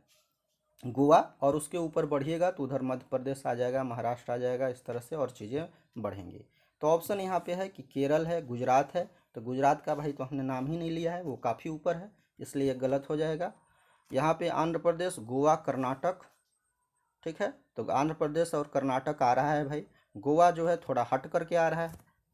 गोवा, और उसके ऊपर बढ़िएगा तो उधर मध्य प्रदेश आ जाएगा, महाराष्ट्र आ जाएगा, इस तरह से और चीज़ें बढ़ेंगी। तो ऑप्शन यहाँ पे है कि केरल है, गुजरात है। तो गुजरात का भाई तो हमने नाम ही नहीं लिया है, वो काफ़ी ऊपर है, इसलिए गलत हो जाएगा। यहाँ पे आंध्र प्रदेश, गोवा, कर्नाटक। ठीक है। तो आंध्र प्रदेश और कर्नाटक आ रहा है भाई, गोवा जो है थोड़ा हट करके आ रहा है।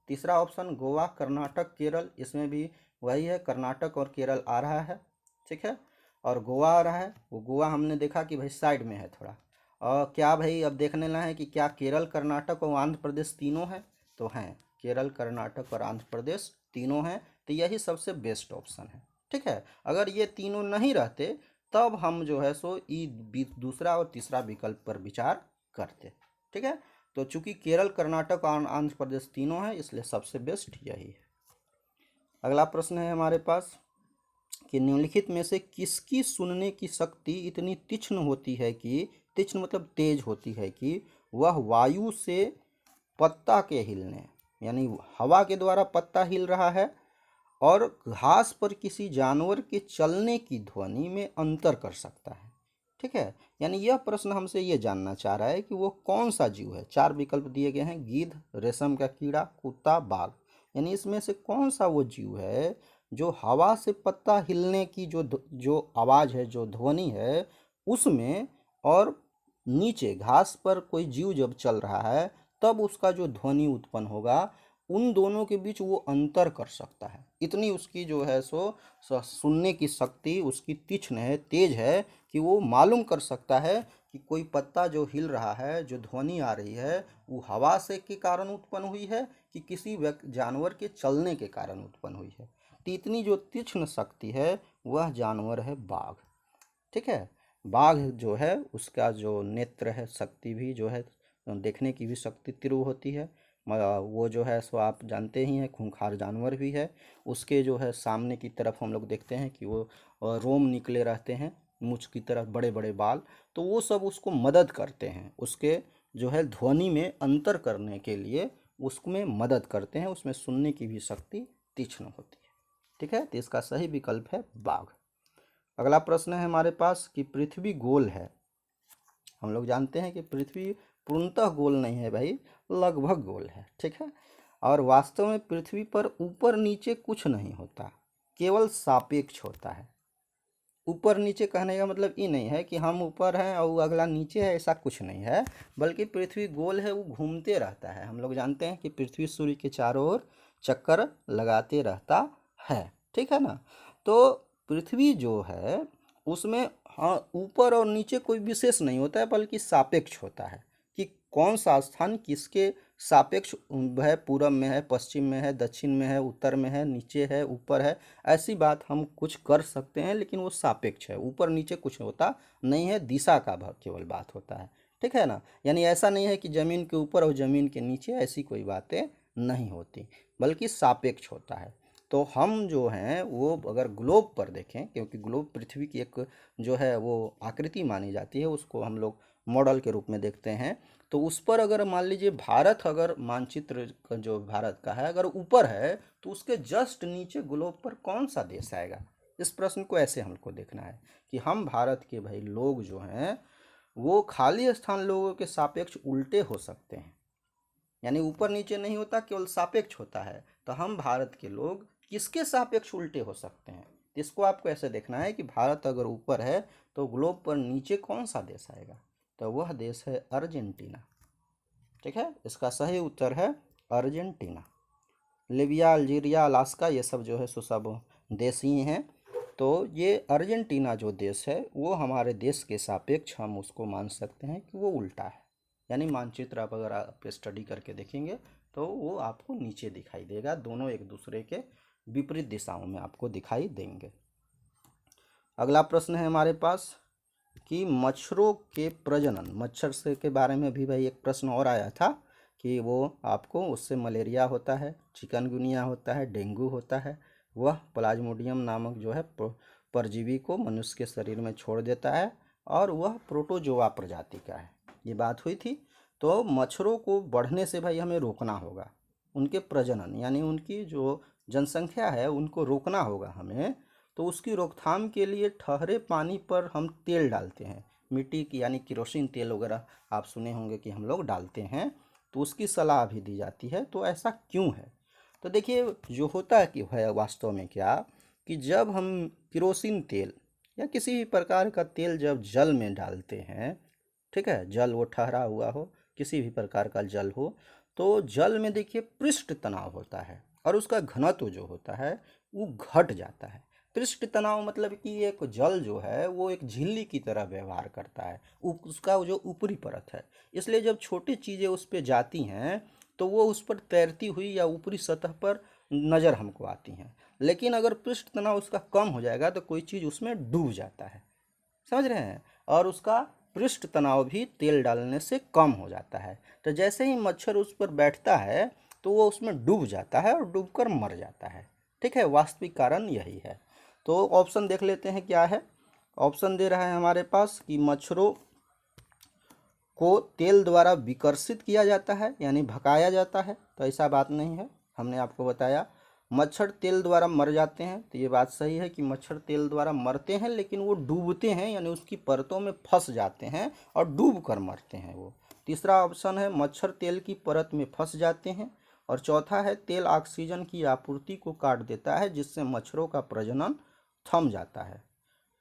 तीसरा ऑप्शन गोवा, कर्नाटक, केरल, इसमें भी वही है, कर्नाटक और केरल आ रहा है। ठीक है। और गोवा आ रहा है, वो गोवा हमने देखा कि भाई साइड में है थोड़ा। और क्या भाई अब देखने ना है कि क्या केरल, कर्नाटक और आंध्र प्रदेश तीनों हैं, तो हैं, केरल, कर्नाटक और आंध्र प्रदेश तीनों हैं। तो यही सबसे बेस्ट ऑप्शन है। ठीक है। अगर ये तीनों नहीं रहते तब हम जो है सो दूसरा और तीसरा विकल्प पर विचार करते। ठीक है। तो चूंकि केरल, कर्नाटक और आंध्र प्रदेश तीनों हैं, इसलिए सबसे बेस्ट यही है। अगला प्रश्न है हमारे पास कि निम्नलिखित में से किसकी सुनने की शक्ति इतनी तीक्ष्ण होती है कि, तीक्ष्ण मतलब तेज होती है कि वह वायु से पत्ता के हिलने, यानी हवा के द्वारा पत्ता हिल रहा है, और घास पर किसी जानवर के चलने की ध्वनि में अंतर कर सकता है। ठीक है। यानी यह प्रश्न हमसे ये जानना चाह रहा है कि वो कौन सा जीव है। 4 विकल्प दिए गए हैं, गिद्ध, रेशम का कीड़ा, कुत्ता, बाघ। यानी इसमें से कौन सा वो जीव है जो हवा से पत्ता हिलने की जो आवाज़ है, जो ध्वनि है उसमें, और नीचे घास पर कोई जीव जब चल रहा है तब उसका जो ध्वनि उत्पन्न होगा, उन दोनों के बीच वो अंतर कर सकता है। इतनी उसकी जो है सो सुनने की शक्ति उसकी तीक्ष्ण है, तेज है, कि वो मालूम कर सकता है कि कि कोई पत्ता जो हिल रहा है, जो ध्वनि आ रही है, वो हवा से के कारण उत्पन्न हुई है कि किसी जानवर के चलने के कारण उत्पन्न हुई है। तो इतनी जो तीक्ष्ण शक्ति है वह जानवर है बाघ। ठीक है, बाघ जो है उसका जो नेत्र है, शक्ति भी जो है, देखने की भी शक्ति तीव्र होती है। वो जो है सो आप जानते ही हैं, खूंखार जानवर भी है। उसके जो है सामने की तरफ हम लोग देखते हैं कि वो रोम निकले रहते हैं, मुछ की तरफ बड़े बड़े बाल, तो वो सब उसको मदद करते हैं, उसके जो है ध्वनि में अंतर करने के लिए उसमें मदद करते हैं, उसमें सुनने की भी शक्ति तीक्ष्ण होती है। ठीक है, तो इसका सही विकल्प है बाघ। अगला प्रश्न है हमारे पास कि पृथ्वी गोल है। हम लोग जानते हैं कि पृथ्वी पूर्णतः गोल नहीं है भाई, लगभग गोल है। ठीक है, और वास्तव में पृथ्वी पर ऊपर नीचे कुछ नहीं होता, केवल सापेक्ष होता है। ऊपर नीचे कहने का मतलब ये नहीं है कि हम ऊपर हैं और अगला नीचे है, ऐसा कुछ नहीं है, बल्कि पृथ्वी गोल है, वो घूमते रहता है। हम लोग जानते हैं कि पृथ्वी सूर्य के चारों ओर चक्कर लगाते रहता है। ठीक है ना, तो पृथ्वी जो है उसमें हाँ ऊपर और नीचे कोई विशेष नहीं होता है, बल्कि सापेक्ष होता है कि कौन सा स्थान किसके सापेक्ष है, पूरब में है, पश्चिम में है, दक्षिण में है, उत्तर में है, नीचे है, ऊपर है। ऐसी बात हम कुछ कर सकते हैं, लेकिन वो सापेक्ष है, ऊपर नीचे कुछ होता नहीं है, दिशा का केवल बात होता है। ठीक है ना, यानी ऐसा नहीं है कि ज़मीन के ऊपर और ज़मीन के नीचे, ऐसी कोई बातें नहीं होती, बल्कि सापेक्ष होता है। तो हम जो हैं वो अगर ग्लोब पर देखें, क्योंकि ग्लोब पृथ्वी की एक जो है वो आकृति मानी जाती है, उसको हम लोग मॉडल के रूप में देखते हैं, तो उस पर अगर मान लीजिए भारत, अगर मानचित्र जो भारत का है अगर ऊपर है, तो उसके जस्ट नीचे ग्लोब पर कौन सा देश आएगा। इस प्रश्न को ऐसे हमको देखना है कि हम भारत के भाई लोग जो हैं वो खाली स्थान लोगों के सापेक्ष उल्टे हो सकते हैं, यानी ऊपर नीचे नहीं होता, केवल सापेक्ष होता है। तो हम भारत के लोग किसके सापेक्ष उल्टे हो सकते हैं, इसको आपको ऐसे देखना है कि भारत अगर ऊपर है तो ग्लोब पर नीचे कौन सा देश आएगा, तो वह देश है अर्जेंटीना। ठीक है, इसका सही उत्तर है अर्जेंटीना। लीबिया, अल्जीरिया, अलास्का, ये सब जो है सो सब देश ही हैं। तो ये अर्जेंटीना जो देश है वो हमारे देश के सापेक्ष हम उसको मान सकते हैं कि वो उल्टा है, यानी मानचित्र आप अगर आप स्टडी करके देखेंगे तो वो आपको नीचे दिखाई देगा, दोनों एक दूसरे के विपरीत दिशाओं में आपको दिखाई देंगे। अगला प्रश्न है हमारे पास कि मच्छरों के प्रजनन, मच्छर से के बारे में भी भाई एक प्रश्न और आया था कि वो आपको उससे मलेरिया होता है, चिकनगुनिया होता है, डेंगू होता है, वह प्लाज्मोडियम नामक जो है परजीवी को मनुष्य के शरीर में छोड़ देता है और वह प्रोटोजोआ प्रजाति का है, ये बात हुई थी। तो मच्छरों को बढ़ने से भाई हमें रोकना होगा, उनके प्रजनन यानी उनकी जो जनसंख्या है उनको रोकना होगा हमें। तो उसकी रोकथाम के लिए ठहरे पानी पर हम तेल डालते हैं, मिट्टी की यानी केरोसिन तेल वगैरह आप सुने होंगे कि हम लोग डालते हैं, तो उसकी सलाह भी दी जाती है। तो ऐसा क्यों है, तो देखिए जो होता है कि है वास्तव में क्या कि जब हम केरोसिन तेल या किसी भी प्रकार का तेल जब जल में डालते हैं, ठीक है, जल वो ठहरा हुआ हो, किसी भी प्रकार का जल हो, तो जल में देखिए पृष्ठ तनाव होता है और उसका घनत्व जो होता है वो घट जाता है। पृष्ठ तनाव मतलब कि एक जल जो है वो एक झिल्ली की तरह व्यवहार करता है, उसका जो ऊपरी परत है, इसलिए जब छोटी चीज़ें उस पर जाती हैं तो वो उस पर तैरती हुई या ऊपरी सतह पर नज़र हमको आती हैं। लेकिन अगर पृष्ठ तनाव उसका कम हो जाएगा तो कोई चीज़ उसमें डूब जाता है, समझ रहे हैं, और उसका पृष्ठ तनाव भी तेल डालने से कम हो जाता है। तो जैसे ही मच्छर उस पर बैठता है तो वो उसमें डूब जाता है और डूबकर मर जाता है। ठीक है, वास्तविक कारण यही है। तो ऑप्शन देख लेते हैं क्या है। ऑप्शन दे रहा है हमारे पास कि मच्छरों को तेल द्वारा विकर्षित किया जाता है यानी भगाया जाता है, तो ऐसा बात नहीं है, हमने आपको बताया। मच्छर तेल द्वारा मर जाते हैं, तो ये बात सही है कि मच्छर तेल द्वारा मरते हैं, लेकिन वो डूबते हैं यानी उसकी परतों में फंस जाते हैं और डूब कर मरते हैं वो। तीसरा ऑप्शन है मच्छर तेल की परत में फंस जाते हैं। और चौथा है तेल ऑक्सीजन की आपूर्ति को काट देता है जिससे मच्छरों का प्रजनन थम जाता है।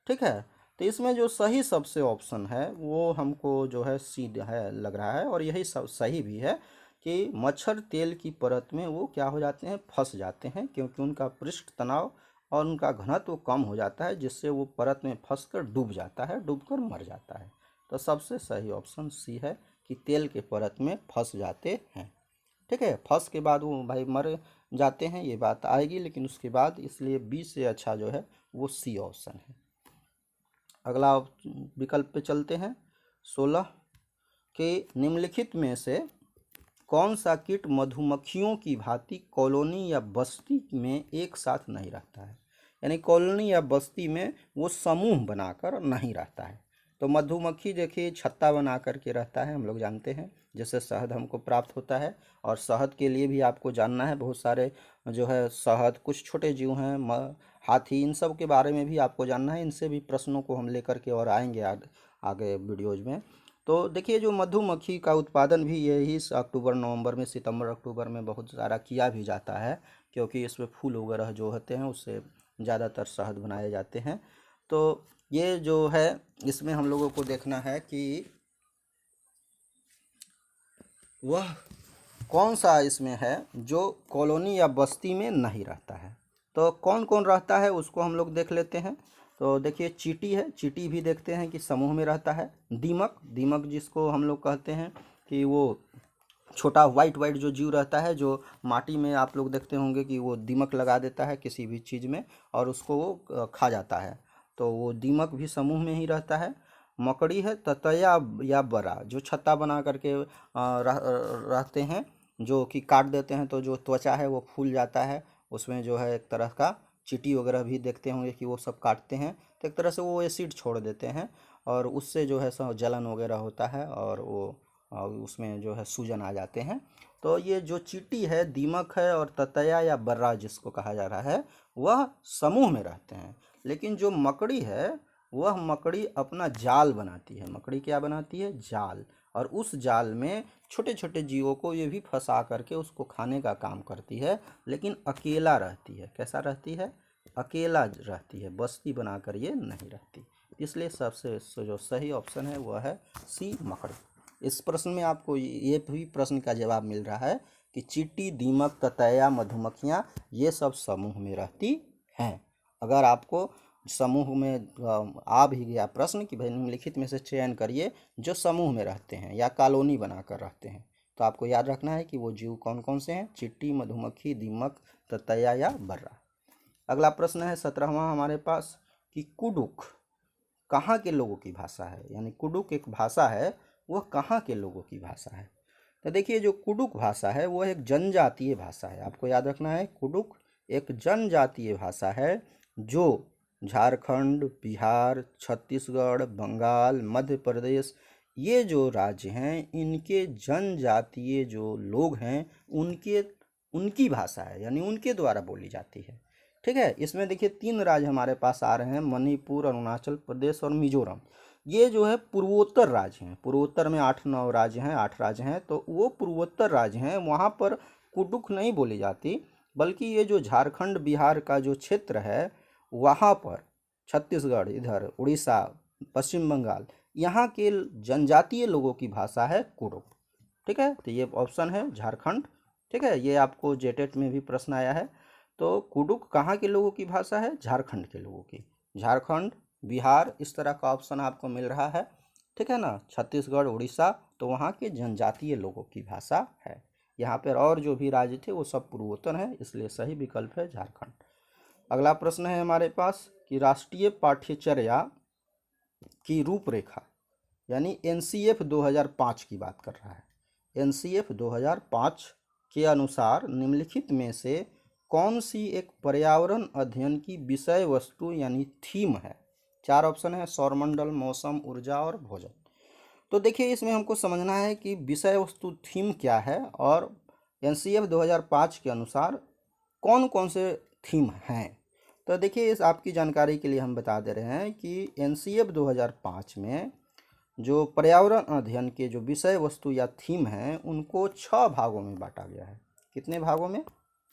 ठीक है, तो इसमें जो सही सबसे ऑप्शन है वो हमको जो है सीधा है लग रहा है, और यही सब सही भी है कि मच्छर तेल की परत में वो क्या हो जाते हैं, फंस जाते हैं, क्योंकि उनका पृष्ठ तनाव और उनका घनत्व कम हो जाता है जिससे वो परत में फंसकर डूब जाता है, डूबकर मर जाता है। तो सबसे सही ऑप्शन सी है कि तेल के परत में फंस जाते हैं। ठीक है, फंस के बाद वो भाई मर जाते हैं, ये बात आएगी, लेकिन उसके बाद, इसलिए बी से अच्छा जो है वो सी ऑप्शन है। अगला विकल्प पे चलते हैं। 16 के निम्नलिखित में से कौन सा कीट मधुमक्खियों की भांति कॉलोनी या बस्ती में एक साथ नहीं रहता है? यानी कॉलोनी या बस्ती में वो समूह बनाकर नहीं रहता है। तो मधुमक्खी देखिए छत्ता बना करके रहता है, हम लोग जानते हैं, जैसे शहद हमको प्राप्त होता है। और शहद के लिए भी आपको जानना है, बहुत सारे जो है शहद, कुछ छोटे जीव हैं, हाथी, इन सब के बारे में भी आपको जानना है। इनसे भी प्रश्नों को हम लेकर के और आएंगे आगे वीडियोज में। तो देखिए जो मधुमक्खी का उत्पादन भी यही अक्टूबर नवंबर में, सितंबर अक्टूबर में बहुत सारा किया भी जाता है, क्योंकि इसमें फूल वगैरह जो होते हैं उससे ज़्यादातर शहद बनाए जाते हैं। तो ये जो है इसमें हम लोगों को देखना है कि वह कौन सा इसमें है जो कॉलोनी या बस्ती में नहीं रहता है। तो कौन कौन रहता है उसको हम लोग देख लेते हैं। तो देखिए चींटी है, चींटी भी देखते हैं कि समूह में रहता है। दीमक, दीमक जिसको हम लोग कहते हैं कि वो छोटा वाइट वाइट जो जीव रहता है, जो माटी में आप लोग देखते होंगे कि वो दीमक लगा देता है किसी भी चीज़ में और उसको वो खा जाता है, तो वो दीमक भी समूह में ही रहता है। मकड़ी है, ततैया या बरा, जो छत्ता बना करके रहते हैं, जो कि काट देते हैं तो जो त्वचा है वो फूल जाता है, उसमें जो है एक तरह का, चींटी वगैरह भी देखते होंगे कि वो सब काटते हैं तो एक तरह से वो एसिड छोड़ देते हैं और उससे जो है सब जलन वगैरह होता है और वो उसमें जो है सूजन आ जाते हैं। तो ये जो चींटी है, दीमक है और ततैया या बर्रा जिसको कहा जा रहा है, वह समूह में रहते हैं। लेकिन जो मकड़ी है, वह मकड़ी अपना जाल बनाती है। मकड़ी क्या बनाती है? जाल। और उस जाल में छोटे छोटे जीवों को ये भी फंसा करके उसको खाने का काम करती है, लेकिन अकेला रहती है। कैसा रहती है? अकेला रहती है, बस्ती बनाकर ये नहीं रहती। इसलिए सबसे जो सही ऑप्शन है वह है सी, मकड़ी। इस प्रश्न में आपको ये भी प्रश्न का जवाब मिल रहा है कि चींटी, दीमक, ततैया, मधुमक्खियाँ ये सब समूह में रहती हैं। अगर आपको समूह में आ भी गया प्रश्न कि भाई निम्नलिखित में से चयन करिए जो समूह में रहते हैं या कॉलोनी बनाकर रहते हैं, तो आपको याद रखना है कि वो जीव कौन कौन से हैं? चींटी, मधुमक्खी, दीमक, ततैया या बर्रा। अगला प्रश्न है 17वां हमारे पास कि कुडुक कहाँ के लोगों की भाषा है? यानी कुडुक एक भाषा है, वह कहाँ के लोगों की भाषा है? तो देखिए जो कुडुक भाषा है वह एक जनजातीय भाषा है। आपको याद रखना है, कुडुक एक जनजातीय भाषा है जो झारखंड, बिहार, छत्तीसगढ़, बंगाल, मध्य प्रदेश, ये जो राज्य हैं इनके जनजातीय जो लोग हैं उनकी भाषा है, यानी उनके द्वारा बोली जाती है। ठीक है, इसमें देखिए 3 राज्य हमारे पास आ रहे हैं, मणिपुर, अरुणाचल प्रदेश और मिजोरम। ये जो है पूर्वोत्तर राज्य हैं। पूर्वोत्तर में 8-9 राज्य हैं, 8 राज्य हैं, तो वो पूर्वोत्तर राज्य हैं, वहाँ पर कुडुक नहीं बोली जाती, बल्कि ये जो झारखंड, बिहार का जो क्षेत्र है वहाँ पर, छत्तीसगढ़, इधर उड़ीसा, पश्चिम बंगाल, यहाँ के जनजातीय लोगों की भाषा है कुडुक। ठीक है, तो ये ऑप्शन है झारखंड। ठीक है, ये आपको जेटेट में भी प्रश्न आया है। तो कुडुक कहाँ के लोगों की भाषा है? झारखंड के लोगों की। झारखंड, बिहार, इस तरह का ऑप्शन आपको मिल रहा है। ठीक है ना, छत्तीसगढ़, उड़ीसा, तो वहाँ के जनजातीय लोगों की भाषा है। यहाँ पर और जो भी राज्य थे वो सब पूर्वोत्तर हैं, इसलिए सही विकल्प है झारखंड। अगला प्रश्न है हमारे पास कि राष्ट्रीय पाठ्यचर्या की रूपरेखा, यानी एनसीएफ 2005 की बात कर रहा है। एनसीएफ 2005 के अनुसार निम्नलिखित में से कौन सी एक पर्यावरण अध्ययन की विषय वस्तु यानी थीम है? 4 ऑप्शन है, सौरमंडल, मौसम, ऊर्जा और भोजन। तो देखिए इसमें हमको समझना है कि विषय वस्तु थीम क्या है और एनसीएफ 2005 के अनुसार कौन कौन से थीम हैं। तो देखिए इस आपकी जानकारी के लिए हम बता दे रहे हैं कि एनसीएफ 2005 में जो पर्यावरण अध्ययन के जो विषय वस्तु या थीम हैं उनको 6 भागों में बांटा गया है। कितने भागों में?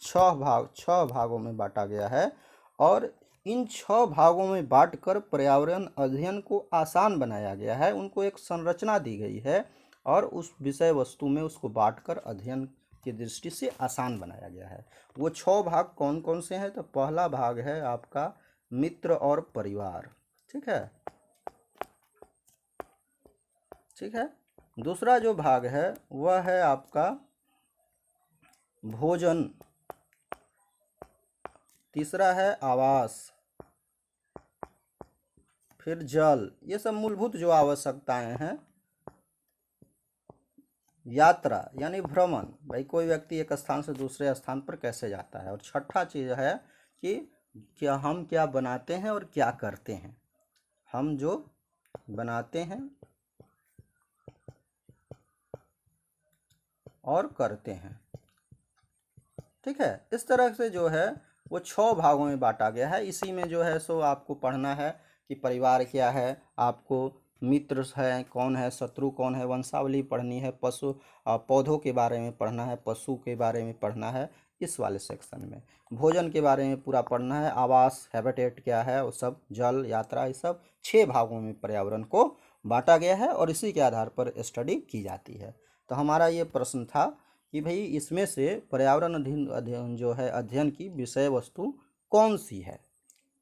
6 भागों में बांटा गया है। और इन 6 भागों में बांटकर पर्यावरण अध्ययन को आसान बनाया गया है, उनको एक संरचना दी गई है और उस विषय वस्तु में उसको बांटकर अध्ययन की दृष्टि से आसान बनाया गया है। वो 6 भाग कौन कौन से हैं? तो पहला भाग है आपका मित्र और परिवार। ठीक है, ठीक है। दूसरा जो भाग है वह है आपका भोजन, तीसरा है आवास, फिर जल, ये सब मूलभूत जो आवश्यकताएं हैं। यात्रा यानी भ्रमण, भाई कोई व्यक्ति एक स्थान से दूसरे स्थान पर कैसे जाता है। और छठा चीज है कि क्या हम क्या बनाते हैं और क्या करते हैं, हम जो बनाते हैं और करते हैं, ठीक है। इस तरह से जो है वो 6 भागों में बांटा गया है। इसी में जो है सो आपको पढ़ना है कि परिवार क्या है, आपको मित्र है कौन है, शत्रु कौन है, वंशावली पढ़नी है, पशु पौधों के बारे में पढ़ना है, पशु के बारे में पढ़ना है। इस वाले सेक्शन में भोजन के बारे में पूरा पढ़ना है, आवास हैबिटेट क्या है वो सब, जल, यात्रा, ये सब 6 भागों में पर्यावरण को बांटा गया है और इसी के आधार पर स्टडी की जाती है। तो हमारा ये प्रश्न था कि भाई इसमें से पर्यावरण अध्ययन जो है अध्ययन की विषय वस्तु कौन सी है।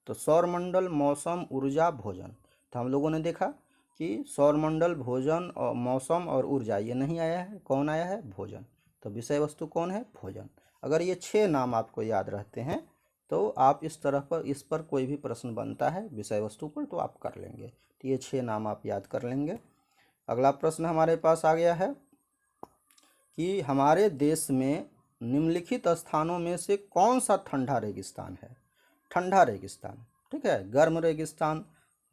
तो सौरमंडल, मौसम, ऊर्जा, भोजन। तो हम लोगों ने देखा कि सौरमंडल, भोजन और मौसम और ऊर्जा ये नहीं आया है, कौन आया है, भोजन। तो विषय वस्तु कौन है, भोजन। अगर ये 6 नाम आपको याद रहते हैं तो आप इस तरह पर इस पर कोई भी प्रश्न बनता है विषय वस्तु पर तो आप कर लेंगे। तो ये 6 नाम आप याद कर लेंगे। अगला प्रश्न हमारे पास आ गया है कि हमारे देश में निम्नलिखित स्थानों में से कौन सा ठंडा रेगिस्तान है। ठंडा रेगिस्तान, ठीक है, गर्म रेगिस्तान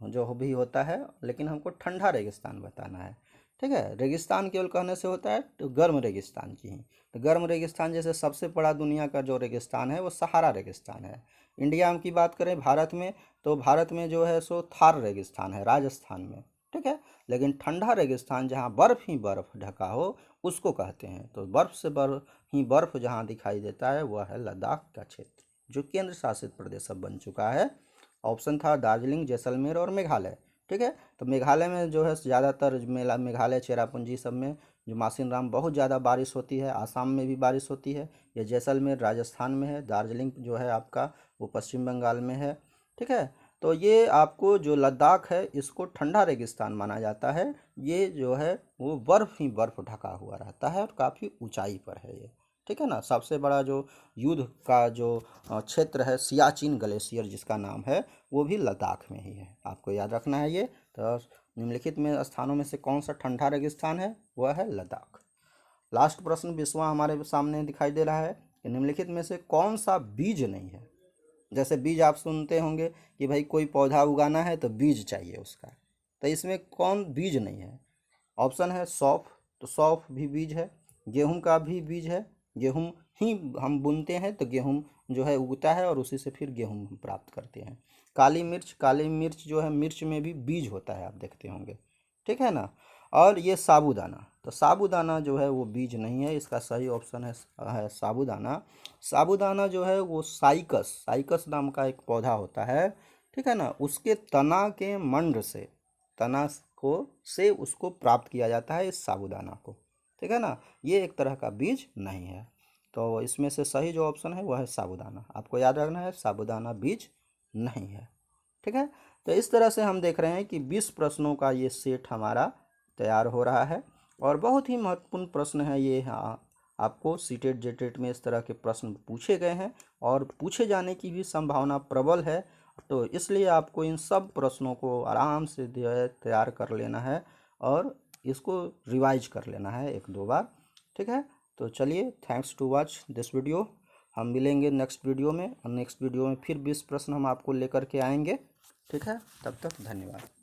जो भी होता है, लेकिन हमको ठंडा रेगिस्तान बताना है, ठीक है। रेगिस्तान केवल कहने से होता है तो गर्म रेगिस्तान की ही। तो गर्म रेगिस्तान जैसे सबसे बड़ा दुनिया का जो रेगिस्तान है वो सहारा रेगिस्तान है। इंडिया की बात करें भारत में, तो भारत में जो है सो थार रेगिस्तान है राजस्थान में, ठीक है। लेकिन ठंडा रेगिस्तान जहाँ बर्फ़ ही बर्फ़ ढका हो उसको कहते हैं। तो बर्फ़ से बर्फ़ जहाँ दिखाई देता है वह है लद्दाख का क्षेत्र, जो केंद्र शासित प्रदेश अब बन चुका है। ऑप्शन था दार्जिलिंग, जैसलमेर और मेघालय, ठीक है। तो मेघालय में जो है ज़्यादातर मेघालय, चेरापूंजी सब में जो मासिन राम बहुत ज़्यादा बारिश होती है। आसाम में भी बारिश होती है। ये जैसलमेर राजस्थान में है, दार्जिलिंग जो है आपका वो पश्चिम बंगाल में है, ठीक है। तो ये आपको जो लद्दाख है इसको ठंडा रेगिस्तान माना जाता है। ये जो है वो बर्फ़ ही बर्फ़ ढका हुआ रहता है और काफ़ी ऊंचाई पर है ये, ठीक है ना। सबसे बड़ा जो युद्ध का जो क्षेत्र है सियाचिन ग्लेशियर जिसका नाम है वो भी लद्दाख में ही है, आपको याद रखना है ये। तो निम्नलिखित में स्थानों में से कौन सा ठंडा रेगिस्तान है, वह है लद्दाख। लास्ट प्रश्न 20वां हमारे सामने दिखाई दे रहा है कि निम्नलिखित में से कौन सा बीज नहीं है। जैसे बीज आप सुनते होंगे कि भाई कोई पौधा उगाना है तो बीज चाहिए उसका, तो इसमें कौन बीज नहीं है। ऑप्शन है सौंफ, तो सौंफ भी बीज है। गेहूं का भी बीज है, गेहूं ही हम बुनते हैं तो गेहूं जो है उगता है और उसी से फिर गेहूं हम प्राप्त करते हैं। काली मिर्च जो है मिर्च में भी बीज होता है, आप देखते होंगे, ठीक है ना। और ये साबूदाना, तो साबूदाना जो है वो बीज नहीं है, इसका सही ऑप्शन है साबूदाना। साबूदाना जो है वो साइकस नाम का एक पौधा होता है, ठीक है ना, उसके तना के मंड से, तना को से उसको प्राप्त किया जाता है इस साबूदाना को, ठीक है ना। ये एक तरह का बीज नहीं है। तो इसमें से सही जो ऑप्शन है वह है साबूदाना। आपको याद रखना है साबूदाना बीज नहीं है, ठीक है। तो इस तरह से हम देख रहे हैं कि 20 प्रश्नों का ये सेट हमारा तैयार हो रहा है और बहुत ही महत्वपूर्ण प्रश्न है ये। हाँ, आपको सीटेट जेटेट में इस तरह के प्रश्न पूछे गए हैं और पूछे जाने की भी संभावना प्रबल है। तो इसलिए आपको इन सब प्रश्नों को आराम से जो है तैयार कर लेना है और इसको रिवाइज कर लेना है 1-2 बार, ठीक है। तो चलिए, thanks to watch this video. हम मिलेंगे नेक्स्ट वीडियो में और नेक्स्ट वीडियो में फिर 20 प्रश्न हम आपको लेकर के आएंगे, ठीक है। तब तक धन्यवाद।